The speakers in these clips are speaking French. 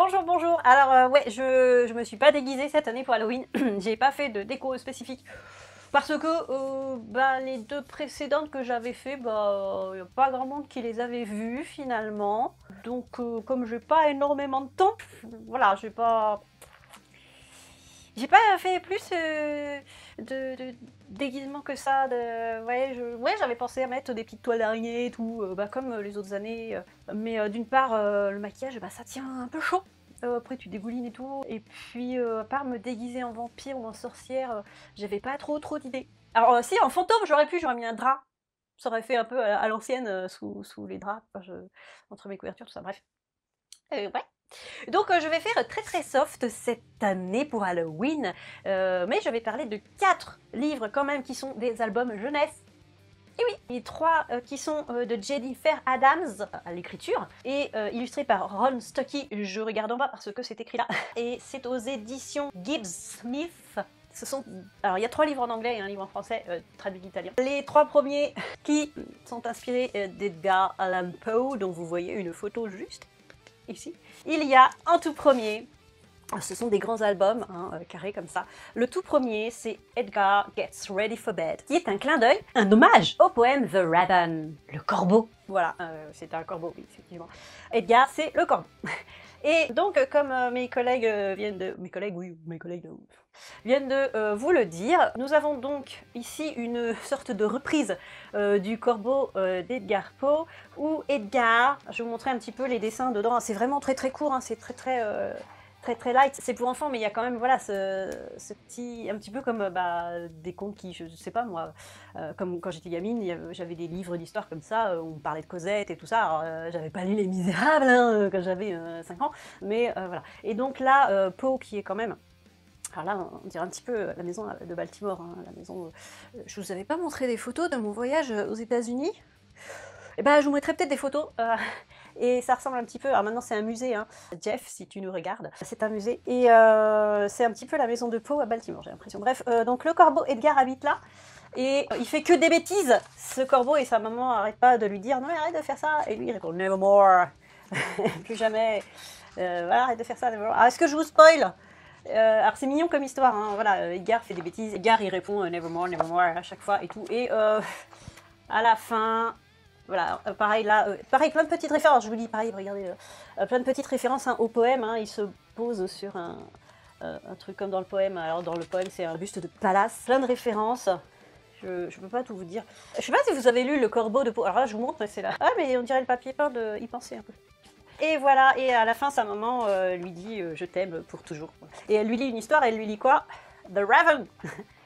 Bonjour, bonjour. Alors ouais, je me suis pas déguisée cette année pour Halloween. J'ai pas fait de déco spécifique parce que les deux précédentes que j'avais fait, y a pas grand monde qui les avait vues finalement. Donc comme j'ai pas énormément de temps, voilà, j'ai pas fait plus de déguisement que ça. Ouais, j'avais pensé à mettre des petites toiles d'araignée et tout, comme les autres années. Mais d'une part, le maquillage, ça tient un peu chaud. Après, tu dégoulines et tout. Et puis, à part me déguiser en vampire ou en sorcière, j'avais pas trop d'idées. Alors, si, en fantôme, j'aurais mis un drap. Ça aurait fait un peu à l'ancienne, sous les draps, entre mes couvertures, tout ça, bref. Ouais. Donc je vais faire très soft cette année pour Halloween, mais je vais parler de 4 livres quand même qui sont des albums jeunesse. Et oui, et 3 qui sont de Jennifer Adams à l'écriture et illustrés par Ron Stocky. Je regarde en bas parce que c'est écrit là. Et c'est aux éditions Gibbs Smith. Alors il y a 3 livres en anglais et un livre en français traduit d'italien. Les 3 premiers qui sont inspirés d'Edgar Allan Poe, dont vous voyez une photo juste ici. Il y a en tout premier, ce sont des grands albums, carrés comme ça. Le tout premier, c'est Edgar Gets Ready for Bed, qui est un clin d'œil, un hommage au poème The Raven, le corbeau. Voilà, c'est un corbeau, oui, effectivement. Edgar, c'est le corbeau. Et donc, comme mes collègues viennent de vous le dire, nous avons donc ici une sorte de reprise du corbeau d'Edgar Poe, où Edgar, je vais vous montrer un petit peu les dessins dedans, c'est vraiment très court, c'est très light, c'est pour enfants, mais il y a quand même voilà ce petit, un petit peu comme des contes qui, je sais pas moi, comme quand j'étais gamine, j'avais des livres d'histoire comme ça, où on parlait de Cosette et tout ça. Alors j'avais pas lu Les Misérables quand j'avais 5 ans, mais voilà. Et donc là, Poe qui est quand même, alors là, on dirait un petit peu la maison de Baltimore, la maison. Je vous avais pas montré des photos de mon voyage aux États-Unis. Et je vous mettrai peut-être des photos. Et ça ressemble un petit peu. Alors maintenant, c'est un musée, Jeff, si tu nous regardes. C'est un musée. Et c'est un petit peu la maison de Poe à Baltimore, j'ai l'impression. Bref, donc le corbeau, Edgar habite là. Et il fait que des bêtises, ce corbeau. Et sa maman arrête pas de lui dire non, mais arrête de faire ça. Et lui, il répond nevermore. Plus jamais. Voilà, arrête de faire ça, nevermore. Alors, est-ce que je vous spoil? Alors c'est mignon comme histoire, voilà, Edgar fait des bêtises, Edgar il répond nevermore, nevermore à chaque fois et tout, et à la fin, voilà, pareil là, pareil, plein de petites références, je vous dis, pareil, regardez, plein de petites références au poème, il se pose sur un truc comme dans le poème. Alors dans le poème c'est un buste de Pallas, plein de références. Je peux pas tout vous dire. Je sais pas si vous avez lu Le Corbeau de Poe, alors là je vous montre, mais c'est là. Ah mais on dirait le papier peint de y penser un peu. Et voilà, et à la fin, sa maman lui dit je t'aime pour toujours. Et elle lui lit une histoire, elle lui lit quoi? The Raven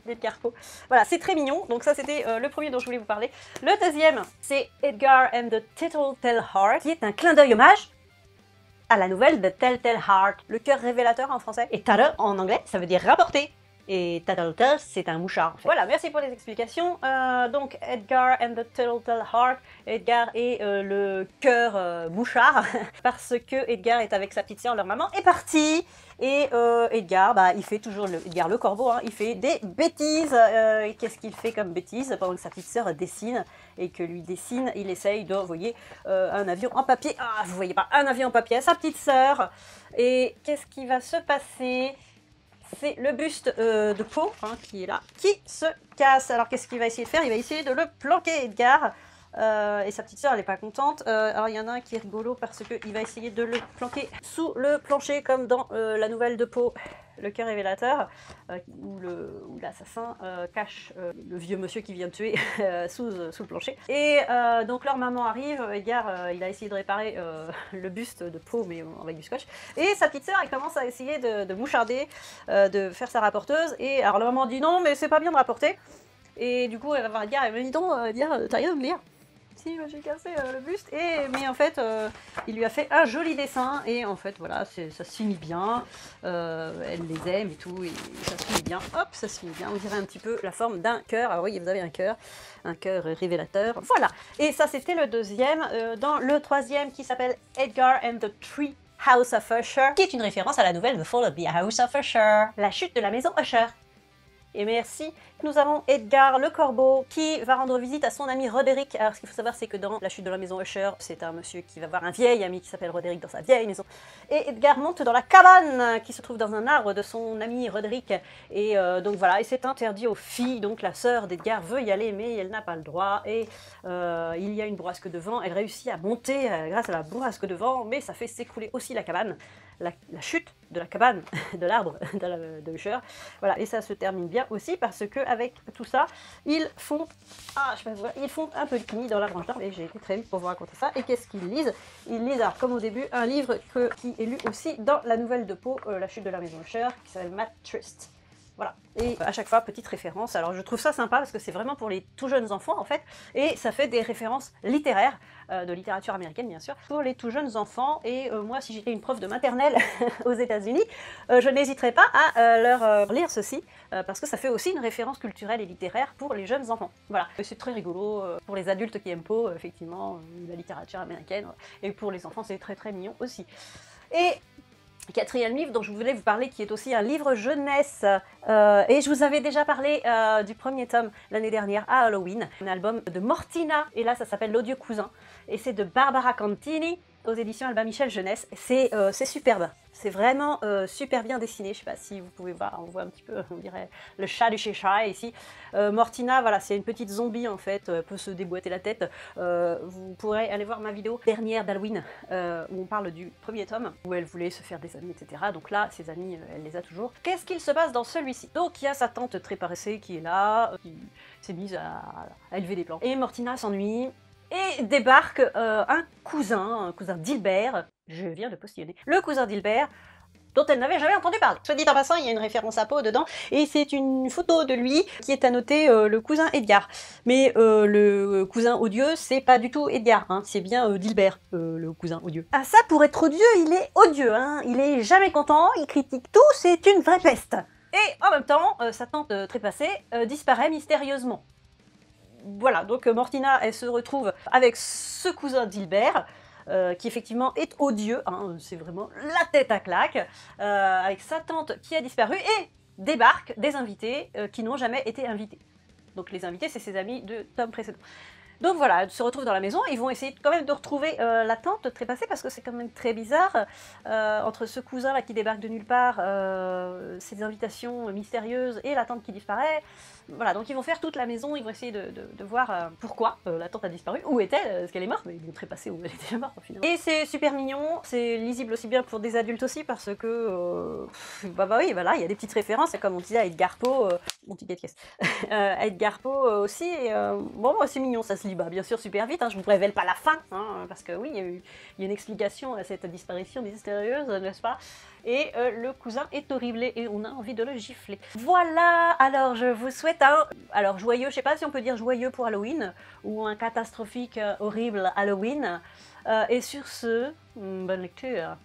d'Edgar Poe. Voilà, c'est très mignon. Donc ça, c'était le premier dont je voulais vous parler. Le deuxième, c'est Edgar and the Tattletale Heart, qui est un clin d'œil hommage à la nouvelle de Telltale Heart, le cœur révélateur en français. Et tattle en anglais, ça veut dire rapporter. Et Tattletale, c'est un mouchard. En fait. Voilà, merci pour les explications. Donc, Edgar and the Tattletale Heart. Edgar est le cœur mouchard, parce que Edgar est avec sa petite sœur, leur maman est partie. Et Edgar, il fait toujours, Edgar le corbeau, il fait des bêtises. Et qu'est-ce qu'il fait comme bêtise? Pendant que sa petite sœur dessine, et que lui dessine, il essaye d'envoyer un avion en papier. Ah, vous voyez pas, un avion en papier à sa petite sœur. Et qu'est-ce qui va se passer? C'est le buste de Poe qui est là, qui se casse. Alors qu'est-ce qu'il va essayer de faire? Il va essayer de le planquer, Edgar. Et sa petite sœur, elle n'est pas contente. Alors il y en a un qui est rigolo parce qu'il va essayer de le planquer sous le plancher, comme dans la nouvelle de Poe, Le cœur révélateur, où l'assassin cache le vieux monsieur qui vient de tuer sous le plancher. Et donc leur maman arrive, Edgar il a essayé de réparer le buste de Poe, mais avec du scotch. Et sa petite sœur, elle commence à essayer de moucharder, de faire sa rapporteuse. Et alors la maman dit non, mais c'est pas bien de rapporter. Et du coup, elle va voir Edgar, elle me dit donc, Edgar, t'as rien à me dire? Si, j'ai cassé le buste, mais en fait, il lui a fait un joli dessin, et en fait, voilà, ça se finit bien, elle les aime et tout, et ça se finit bien, hop, ça se finit bien, on dirait un petit peu la forme d'un cœur. Alors oui, vous avez un cœur révélateur, voilà. Et ça, c'était le deuxième. Dans le troisième, qui s'appelle Edgar and the Tree House of Usher, qui est une référence à la nouvelle The Fall of the House of Usher, la chute de la maison Usher. Et merci. Nous avons Edgar le corbeau qui va rendre visite à son ami Roderick. Alors ce qu'il faut savoir c'est que dans La chute de la maison Usher, c'est un monsieur qui va voir un vieil ami qui s'appelle Roderick dans sa vieille maison. Et Edgar monte dans la cabane qui se trouve dans un arbre de son ami Roderick. Et donc voilà, et c'est interdit aux filles. Donc la sœur d'Edgar veut y aller mais elle n'a pas le droit. Et il y a une bourrasque de vent. Elle réussit à monter grâce à la bourrasque de vent, mais ça fait s'écrouler aussi la cabane. La chute de la cabane, de l'arbre de Usher. Voilà, et ça se termine bien aussi parce que avec tout ça, ils font, ils font un peu de nid dans la branche d'arbre et j'ai été très vite pour vous raconter ça. Et qu'est-ce qu'ils lisent? Ils lisent, alors, comme au début, un livre qui est lu aussi dans la nouvelle de Poe, La chute de la maison Usher, qui s'appelle Mad Trist. Voilà, et à chaque fois, petite référence. Alors je trouve ça sympa parce que c'est vraiment pour les tout jeunes enfants en fait, et ça fait des références littéraires, de littérature américaine bien sûr, pour les tout jeunes enfants. Et moi, si j'étais une prof de maternelle aux États-Unis, je n'hésiterais pas à leur lire ceci, parce que ça fait aussi une référence culturelle et littéraire pour les jeunes enfants. Voilà, c'est très rigolo pour les adultes qui aiment Poe, effectivement, la littérature américaine, et pour les enfants c'est très très mignon aussi. Et quatrième livre dont je voulais vous parler, qui est aussi un livre jeunesse, et je vous avais déjà parlé du premier tome l'année dernière à Halloween, un album de Mortina, et là ça s'appelle L'odieux cousin, et c'est de Barbara Cantini, aux éditions Albin Michel Jeunesse. C'est superbe, c'est vraiment super bien dessiné. Je sais pas si vous pouvez voir, on voit un petit peu, on dirait le chat du Cheshire ici. Mortina, voilà, c'est une petite zombie en fait, peut se déboîter la tête. Vous pourrez aller voir ma vidéo dernière d'Halloween où on parle du premier tome, où elle voulait se faire des amis, etc. Donc là, ses amis, elle les a toujours. Qu'est-ce qu'il se passe dans celui-ci? Donc il y a sa tante très paressée qui est là, qui s'est mise à élever des plantes. Et Mortina s'ennuie. Et débarque un cousin d'Hilbert, je viens de postillonner, le cousin d'Hilbert, dont elle n'avait jamais entendu parler. Soit dit en passant, il y a une référence à Poe dedans, et c'est une photo de lui qui est annotée le cousin Edgar. Mais le cousin odieux, c'est pas du tout Edgar, hein, c'est bien d'Hilbert, le cousin odieux. Ah ça, pour être odieux, il est odieux, hein, il est jamais content, il critique tout, c'est une vraie peste. Et en même temps, sa tante trépassée disparaît mystérieusement. Voilà, donc Mortina, elle se retrouve avec ce cousin d'Hilbert, qui effectivement est odieux, hein, c'est vraiment la tête à claque, avec sa tante qui a disparu, et débarquent des invités qui n'ont jamais été invités. Donc les invités, c'est ses amis de tome précédent. Donc voilà, ils se retrouvent dans la maison, ils vont essayer quand même de retrouver la tante trépassée, parce que c'est quand même très bizarre, entre ce cousin là qui débarque de nulle part, ces invitations mystérieuses, et la tante qui disparaît. Voilà, donc ils vont faire toute la maison, ils vont essayer de voir pourquoi la tante a disparu, où est-elle, est-ce qu'elle est morte, mais ils vont trépasser où elle est déjà morte finalement. Et c'est super mignon, c'est lisible aussi bien pour des adultes aussi, parce que, bah oui, voilà, il y a des petites références, comme on disait à Edgar Poe, mon ticket de caisse, Edgar Poe aussi, et bon, c'est mignon, ça se lit, bah, bien sûr, super vite, hein, je vous révèle pas la fin, hein, parce que oui, il y a une explication à cette disparition mystérieuse, n'est-ce pas? Et le cousin est horrible et on a envie de le gifler. Voilà, alors je vous souhaite un joyeux, je sais pas si on peut dire joyeux pour Halloween, ou un catastrophique horrible Halloween. Et sur ce, bonne lecture.